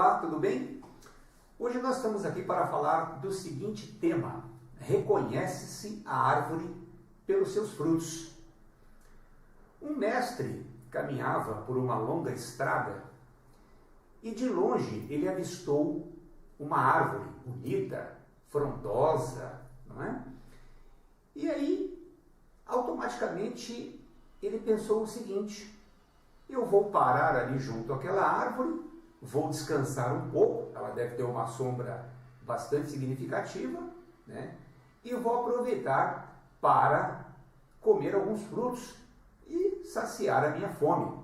Olá, tudo bem? Hoje nós estamos aqui para falar do seguinte tema: reconhece-se a árvore pelos seus frutos. Um mestre caminhava por uma longa estrada e de longe ele avistou uma árvore bonita, frondosa, não é? E aí, automaticamente, ele pensou o seguinte: eu vou parar ali junto àquela árvore, vou descansar um pouco, ela deve ter uma sombra bastante significativa, né? E vou aproveitar para comer alguns frutos e saciar a minha fome.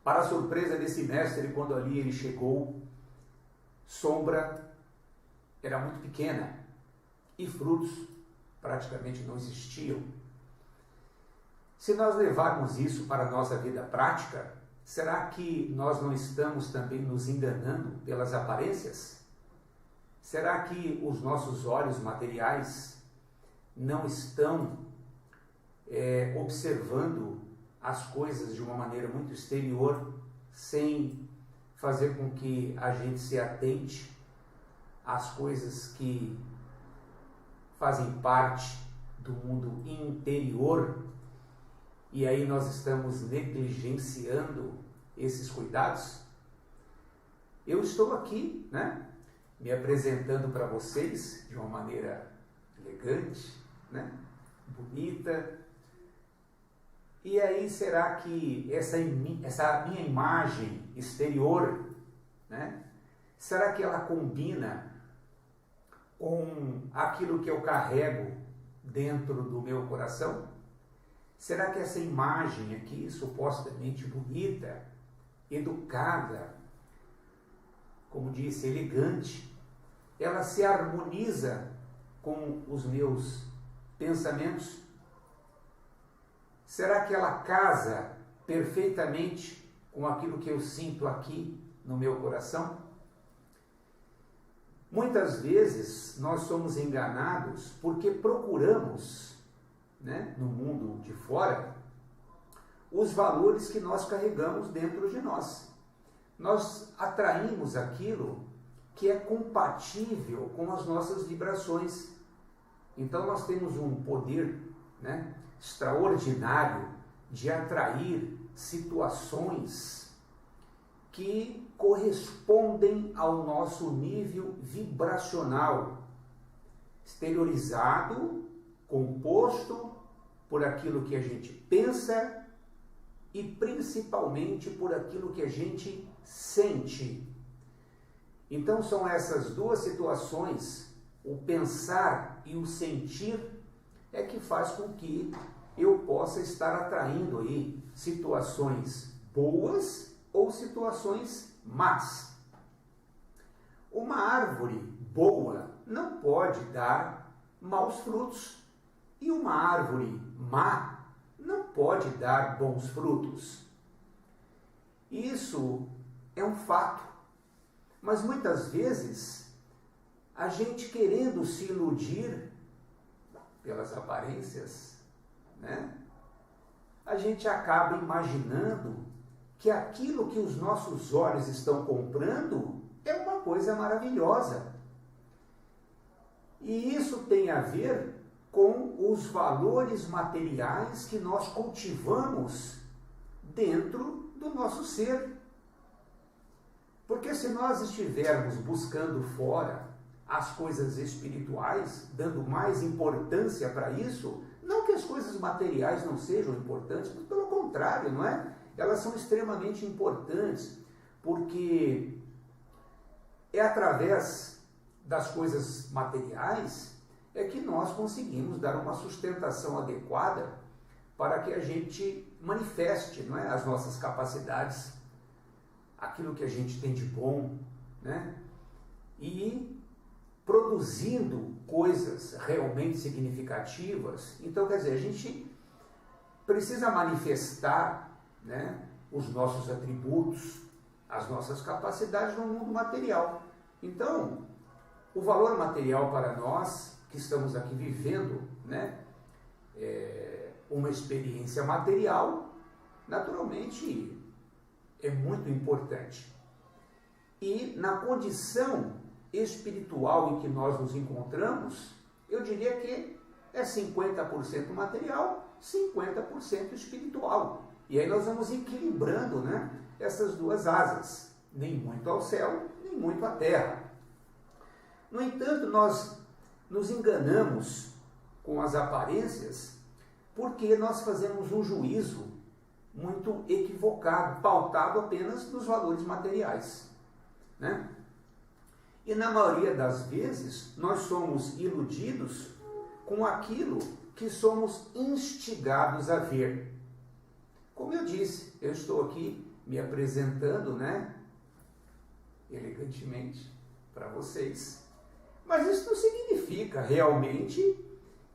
Para a surpresa desse mestre, quando ali ele chegou, sombra era muito pequena e frutos praticamente não existiam. Se nós levarmos isso para a nossa vida prática, será que nós não estamos também nos enganando pelas aparências? Será que os nossos olhos materiais não estão observando as coisas de uma maneira muito exterior, sem fazer com que a gente se atente às coisas que fazem parte do mundo interior? E aí nós estamos negligenciando esses cuidados? Eu estou aqui, né, me apresentando para vocês de uma maneira elegante, né, bonita. E aí será que essa minha imagem exterior, né, será que ela combina com aquilo que eu carrego dentro do meu coração? Será que essa imagem aqui, supostamente bonita, educada, como disse, elegante, ela se harmoniza com os meus pensamentos? Será que ela casa perfeitamente com aquilo que eu sinto aqui no meu coração? Muitas vezes nós somos enganados porque procuramos, né, no mundo de fora, os valores que nós carregamos dentro de nós. Nós atraímos aquilo que é compatível com as nossas vibrações. Então nós temos um poder, né, extraordinário de atrair situações que correspondem ao nosso nível vibracional, exteriorizado, composto por aquilo que a gente pensa e principalmente por aquilo que a gente sente. Então são essas duas situações, o pensar e o sentir, é que faz com que eu possa estar atraindo aí situações boas ou situações más. Uma árvore boa não pode dar maus frutos. E uma árvore má não pode dar bons frutos. Isso é um fato. Mas muitas vezes, a gente querendo se iludir pelas aparências, né, a gente acaba imaginando que aquilo que os nossos olhos estão comprando é uma coisa maravilhosa. E isso tem a ver com os valores materiais que nós cultivamos dentro do nosso ser. Porque se nós estivermos buscando fora as coisas espirituais, dando mais importância para isso, não que as coisas materiais não sejam importantes, mas pelo contrário, não é? Elas são extremamente importantes, porque é através das coisas materiais é que nós conseguimos dar uma sustentação adequada para que a gente manifeste, não é, as nossas capacidades, aquilo que a gente tem de bom, né? E produzindo coisas realmente significativas. Então, quer dizer, a gente precisa manifestar, né, os nossos atributos, as nossas capacidades no mundo material. Então, o valor material para nós que estamos aqui vivendo, né, uma experiência material, naturalmente é muito importante. E na condição espiritual em que nós nos encontramos, eu diria que é 50% material, 50% espiritual. E aí nós vamos equilibrando, né, essas duas asas, nem muito ao céu, nem muito à terra. No entanto, nós nos enganamos com as aparências porque nós fazemos um juízo muito equivocado, pautado apenas nos valores materiais, né? E na maioria das vezes nós somos iludidos com aquilo que somos instigados a ver. Como eu disse, eu estou aqui me apresentando, né, elegantemente para vocês, mas isso não significa realmente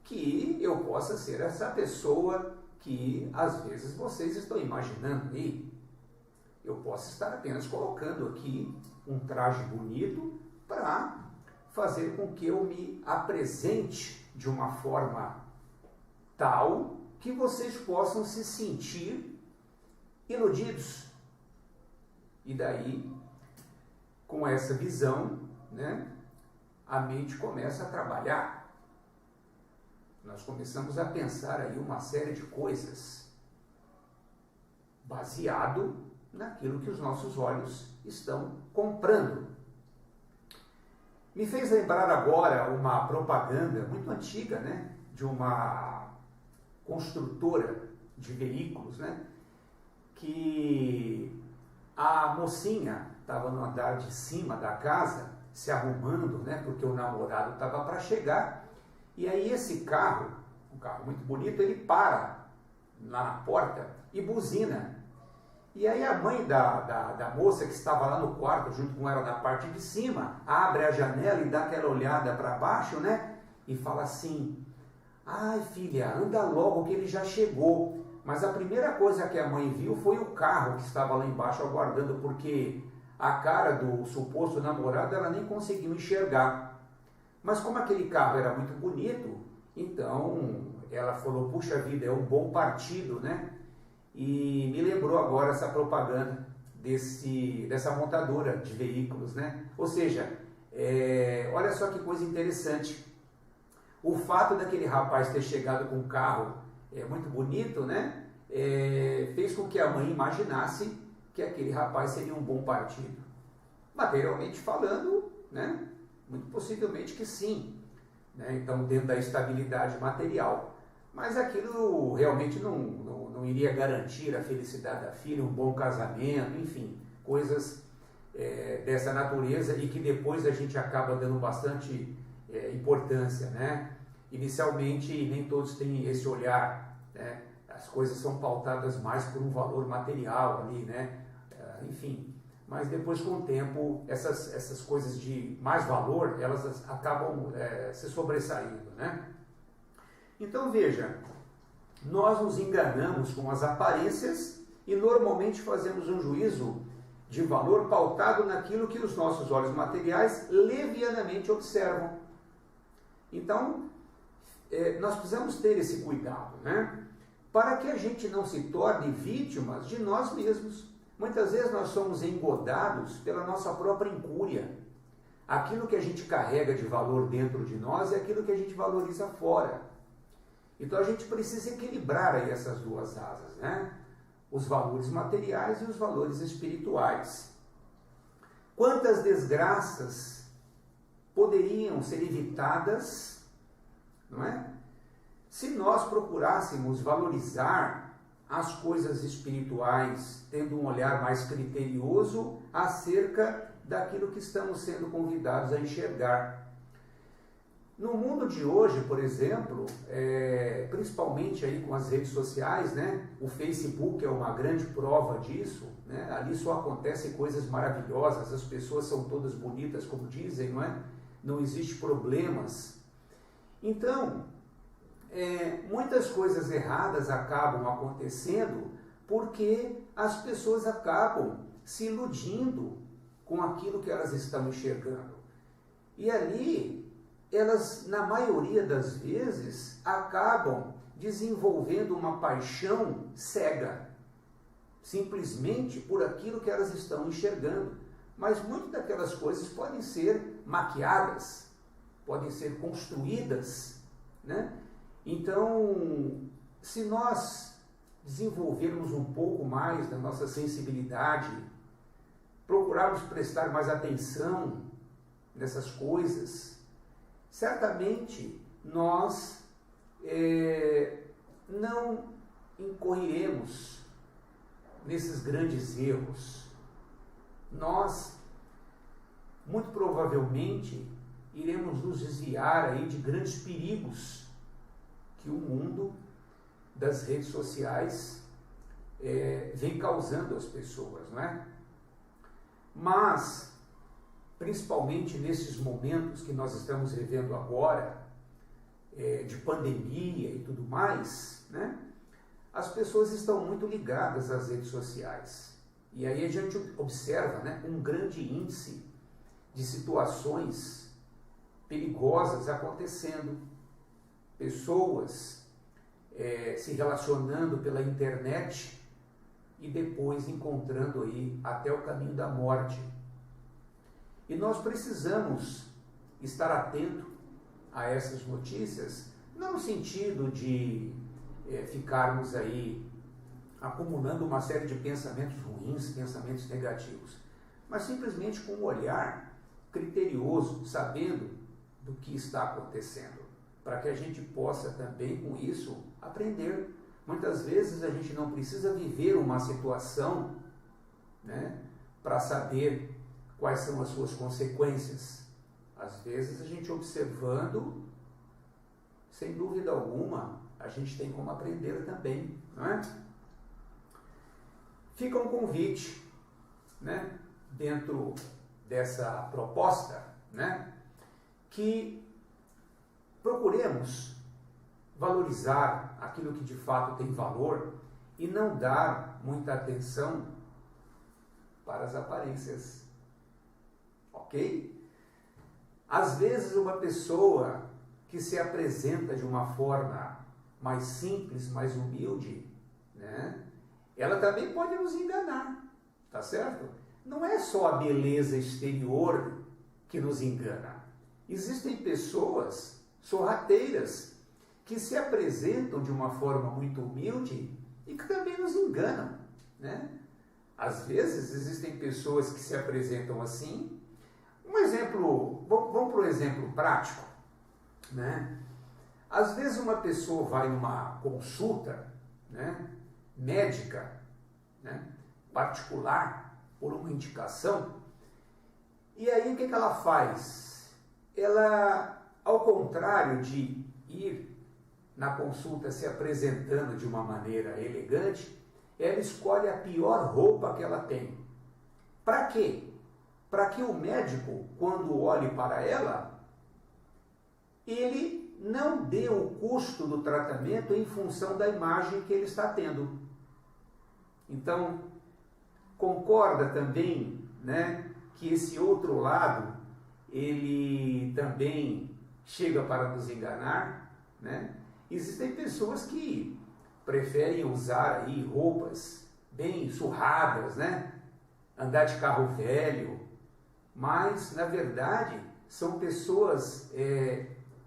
que eu possa ser essa pessoa que às vezes vocês estão imaginando aí. Eu posso estar apenas colocando aqui um traje bonito para fazer com que eu me apresente de uma forma tal que vocês possam se sentir iludidos. E daí, com essa visão, né, a mente começa a trabalhar. Nós começamos a pensar aí uma série de coisas baseado naquilo que os nossos olhos estão comprando. Me fez lembrar agora uma propaganda muito antiga, né, de uma construtora de veículos, né, que a mocinha estava no andar de cima da casa se arrumando, né, porque o namorado estava para chegar. E aí esse carro, um carro muito bonito, ele para lá na porta e buzina. E aí a mãe da moça que estava lá no quarto, junto com ela na parte de cima, abre a janela e dá aquela olhada para baixo, né? E fala assim: ai filha, anda logo que ele já chegou. Mas a primeira coisa que a mãe viu foi o carro que estava lá embaixo aguardando, porque a cara do suposto namorado ela nem conseguiu enxergar. Mas como aquele carro era muito bonito, então ela falou: puxa vida, é um bom partido, né? E me lembrou agora essa propaganda dessa montadora de veículos, né? Ou seja, olha só que coisa interessante. O fato daquele rapaz ter chegado com um carro muito bonito, né? Fez com que a mãe imaginasse que aquele rapaz seria um bom partido. Materialmente falando, né? Muito possivelmente que sim, né? Então dentro da estabilidade material. Mas aquilo realmente não iria garantir a felicidade da filha, um bom casamento, enfim, coisas dessa natureza e que depois a gente acaba dando bastante importância, né? Inicialmente nem todos têm esse olhar, né? As coisas são pautadas mais por um valor material ali, né? Enfim, mas depois com o tempo essas coisas de mais valor, elas acabam se sobressaindo, né? Então veja, nós nos enganamos com as aparências e normalmente fazemos um juízo de valor pautado naquilo que os nossos olhos materiais levianamente observam. Então, nós precisamos ter esse cuidado, né? Para que a gente não se torne vítimas de nós mesmos. Muitas vezes nós somos engodados pela nossa própria incúria. Aquilo que a gente carrega de valor dentro de nós é aquilo que a gente valoriza fora. Então a gente precisa equilibrar aí essas duas asas, né? Os valores materiais e os valores espirituais. Quantas desgraças poderiam ser evitadas, não é? Se nós procurássemos valorizar as coisas espirituais, tendo um olhar mais criterioso acerca daquilo que estamos sendo convidados a enxergar. No mundo de hoje, por exemplo, principalmente aí com as redes sociais, né? O Facebook é uma grande prova disso, né? Ali só acontecem coisas maravilhosas, as pessoas são todas bonitas, como dizem, não é? Não existe problemas. Então, muitas coisas erradas acabam acontecendo porque as pessoas acabam se iludindo com aquilo que elas estão enxergando. E ali elas, na maioria das vezes, acabam desenvolvendo uma paixão cega, simplesmente por aquilo que elas estão enxergando. mas muitas daquelas coisas podem ser maquiadas, podem ser construídas, né? Então, se nós desenvolvermos um pouco mais da nossa sensibilidade, procurarmos prestar mais atenção nessas coisas, certamente nós não incorreremos nesses grandes erros. Nós, muito provavelmente, iremos nos desviar aí de grandes perigos que o mundo das redes sociais vem causando às pessoas, não é? Mas, principalmente nesses momentos que nós estamos vivendo agora, de pandemia e tudo mais, né? As pessoas estão muito ligadas às redes sociais. E aí a gente observa, né, um grande índice de situações perigosas acontecendo. Pessoas se relacionando pela internet e depois encontrando aí até o caminho da morte. E nós precisamos estar atento a essas notícias, não no sentido de ficarmos aí acumulando uma série de pensamentos ruins, pensamentos negativos, mas simplesmente com um olhar criterioso, sabendo do que está acontecendo, para que a gente possa também com isso aprender. Muitas vezes a gente não precisa viver uma situação, né, para saber quais são as suas consequências. Às vezes a gente observando, sem dúvida alguma, a gente tem como aprender também, não é? Fica um convite, né, dentro dessa proposta, né, que procuremos valorizar aquilo que de fato tem valor e não dar muita atenção para as aparências, ok? Às vezes uma pessoa que se apresenta de uma forma mais simples, mais humilde, né, ela também pode nos enganar, tá certo? Não é só a beleza exterior que nos engana. Existem pessoas sorrateiras que se apresentam de uma forma muito humilde e que também nos enganam, né? Às vezes existem pessoas que se apresentam assim. Um exemplo, vamos para um exemplo prático, né? Às vezes uma pessoa vai numa consulta, né, médica, né, particular, por uma indicação, e aí o que ela faz? Ela, ao contrário de ir na consulta se apresentando de uma maneira elegante, ela escolhe a pior roupa que ela tem. Para quê? Para que o médico, quando olhe para ela, ele não dê o custo do tratamento em função da imagem que ele está tendo. Então, concorda também, né, que esse outro lado, ele também chega para nos enganar, né? Existem pessoas que preferem usar aí roupas bem surradas, né? Andar de carro velho, mas, na verdade, são pessoas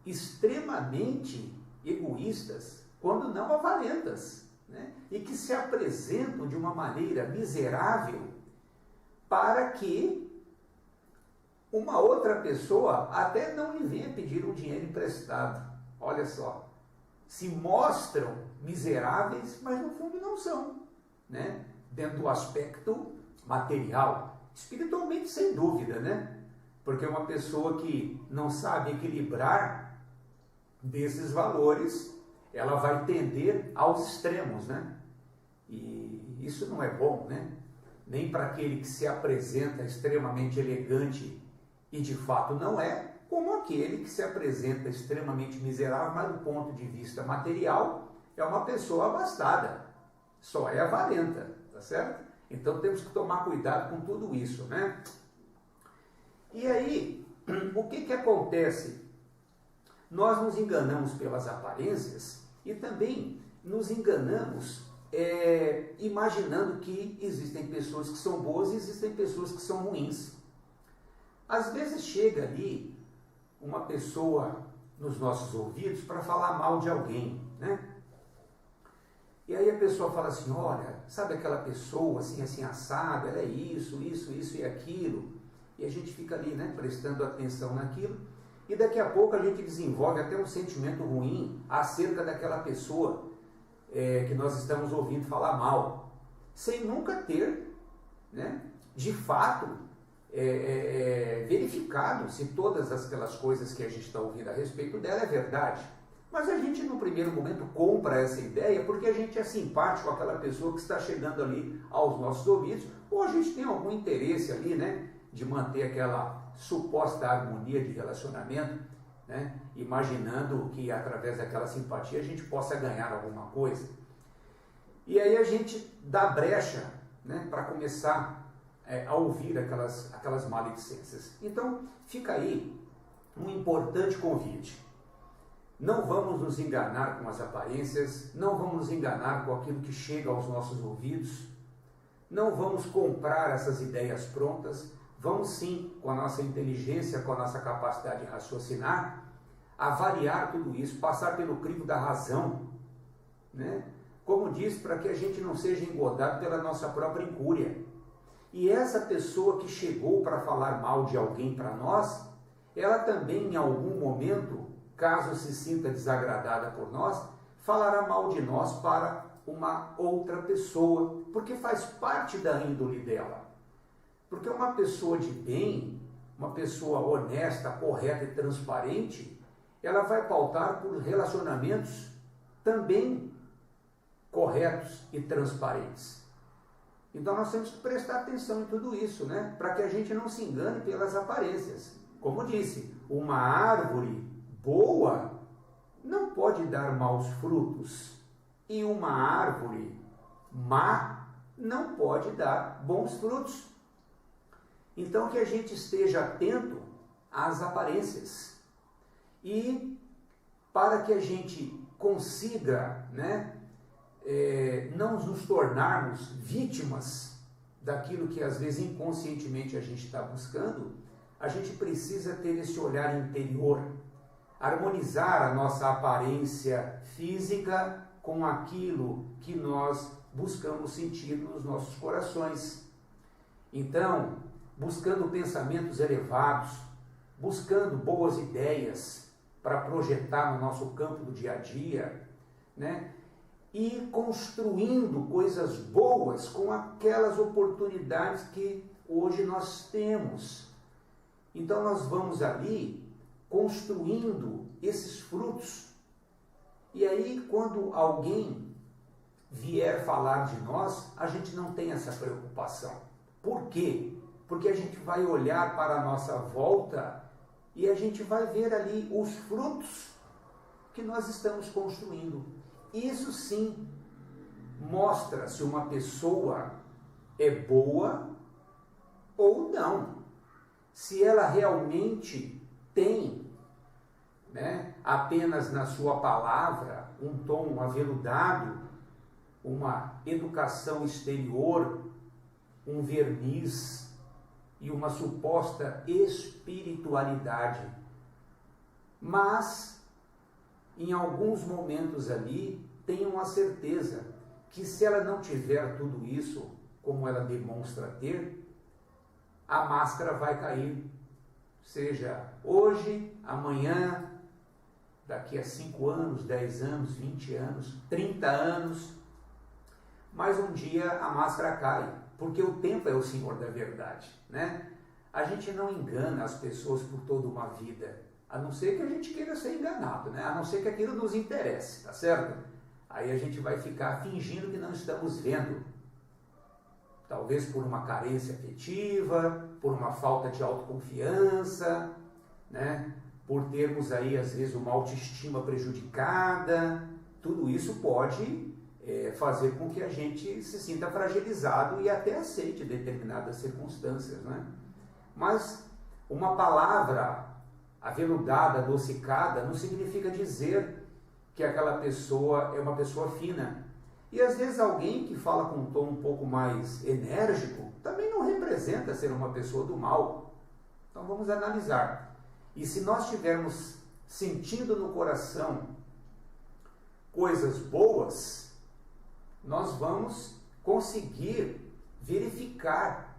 extremamente egoístas, quando não avarentas, né? E que se apresentam de uma maneira miserável para que uma outra pessoa até não lhe venha pedir um dinheiro emprestado. Olha só, se mostram miseráveis, mas no fundo não são, né? Dentro do aspecto material, espiritualmente sem dúvida, né? Porque uma pessoa que não sabe equilibrar desses valores, ela vai tender aos extremos, né? E isso não é bom, né? Nem para aquele que se apresenta extremamente elegante e de fato não é, como aquele que se apresenta extremamente miserável, mas do ponto de vista material é uma pessoa abastada, só é avarenta, tá certo? Então temos que tomar cuidado com tudo isso, né? E aí, o que acontece? Nós nos enganamos pelas aparências e também nos enganamos imaginando que existem pessoas que são boas e existem pessoas que são ruins. Às vezes chega ali uma pessoa nos nossos ouvidos para falar mal de alguém, né? E aí a pessoa fala assim, olha, sabe aquela pessoa assim, assim, assado, ela é isso e aquilo. E a gente fica ali, né, prestando atenção naquilo. E daqui a pouco a gente desenvolve até um sentimento ruim acerca daquela pessoa que nós estamos ouvindo falar mal, sem nunca ter, né, de fato, verificado se todas aquelas coisas que a gente está ouvindo a respeito dela é verdade. Mas a gente, no primeiro momento, compra essa ideia porque a gente é simpático àquela pessoa que está chegando ali aos nossos ouvidos, ou a gente tem algum interesse ali, né, de manter aquela suposta harmonia de relacionamento, né, imaginando que através daquela simpatia a gente possa ganhar alguma coisa. E aí a gente dá brecha, né, para começar a ouvir aquelas maledicências. Então, fica aí um importante convite. Não vamos nos enganar com as aparências, não vamos nos enganar com aquilo que chega aos nossos ouvidos, não vamos comprar essas ideias prontas, vamos sim, com a nossa inteligência, com a nossa capacidade de raciocinar, avaliar tudo isso, passar pelo crivo da razão, né? Como diz, para que a gente não seja engodado pela nossa própria incúria. E essa pessoa que chegou para falar mal de alguém para nós, ela também em algum momento, caso se sinta desagradada por nós, falará mal de nós para uma outra pessoa, porque faz parte da índole dela. Porque uma pessoa de bem, uma pessoa honesta, correta e transparente, ela vai pautar por relacionamentos também corretos e transparentes. Então nós temos que prestar atenção em tudo isso, né? Para que a gente não se engane pelas aparências. Como disse, uma árvore boa não pode dar maus frutos, e uma árvore má não pode dar bons frutos. Então que a gente esteja atento às aparências, e para que a gente consiga, né, não nos tornarmos vítimas daquilo que às vezes inconscientemente a gente está buscando, a gente precisa ter esse olhar interior, harmonizar a nossa aparência física com aquilo que nós buscamos sentir nos nossos corações. Então, buscando pensamentos elevados, buscando boas ideias para projetar no nosso campo do dia a dia, né? E construindo coisas boas com aquelas oportunidades que hoje nós temos. Então nós vamos ali construindo esses frutos. E aí quando alguém vier falar de nós, a gente não tem essa preocupação. Por quê? Porque a gente vai olhar para a nossa volta e a gente vai ver ali os frutos que nós estamos construindo. Isso sim mostra se uma pessoa é boa ou não. Se ela realmente tem, né, apenas na sua palavra um tom aveludado, uma educação exterior, um verniz e uma suposta espiritualidade. Mas, em alguns momentos ali, tenham a certeza que se ela não tiver tudo isso, como ela demonstra ter, a máscara vai cair, seja hoje, amanhã, daqui a 5 anos, 10 anos, 20 anos, 30 anos, mas um dia a máscara cai, porque o tempo é o senhor da verdade, né? A gente não engana as pessoas por toda uma vida, a não ser que a gente queira ser enganado, né? A não ser que aquilo nos interesse, tá certo? Aí a gente vai ficar fingindo que não estamos vendo, talvez por uma carência afetiva, por uma falta de autoconfiança, né? Por termos aí às vezes uma autoestima prejudicada. Tudo isso pode fazer com que a gente se sinta fragilizado e até aceite determinadas circunstâncias, né? Mas uma palavra aveludada, adocicada, não significa dizer que aquela pessoa é uma pessoa fina. E às vezes alguém que fala com um tom um pouco mais enérgico também não representa ser uma pessoa do mal. Então vamos analisar. E se nós estivermos sentindo no coração coisas boas, nós vamos conseguir verificar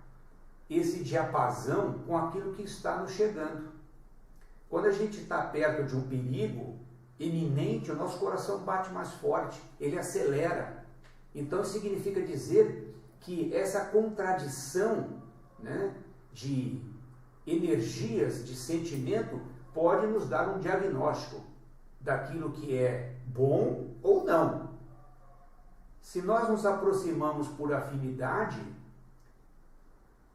esse diapasão com aquilo que está nos chegando. Quando a gente está perto de um perigo iminente, o nosso coração bate mais forte, ele acelera. Então significa dizer que essa contradição, né, de energias, de sentimento, pode nos dar um diagnóstico daquilo que é bom ou não. Se nós nos aproximamos por afinidade,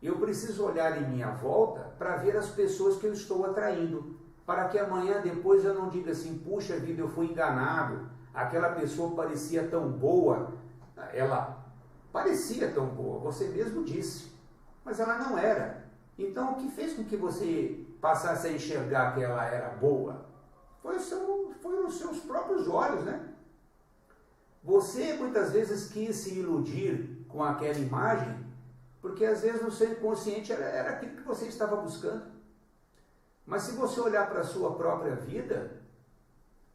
eu preciso olhar em minha volta para ver as pessoas que eu estou atraindo, para que amanhã depois eu não diga assim, puxa vida, eu fui enganado, aquela pessoa parecia tão boa, ela parecia tão boa, você mesmo disse, mas ela não era. Então o que fez com que você passasse a enxergar que ela era boa? Foi os seus próprios olhos, né? Você muitas vezes quis se iludir com aquela imagem, porque às vezes no seu inconsciente era aquilo que você estava buscando. Mas se você olhar para a sua própria vida,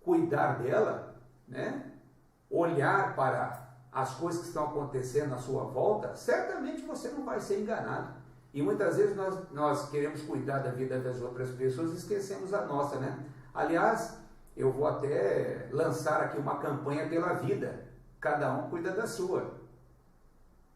cuidar dela, né? Olhar para as coisas que estão acontecendo à sua volta, certamente você não vai ser enganado. E muitas vezes nós queremos cuidar da vida das outras pessoas e esquecemos a nossa, né? Aliás, eu vou até lançar aqui uma campanha pela vida. Cada um cuida da sua.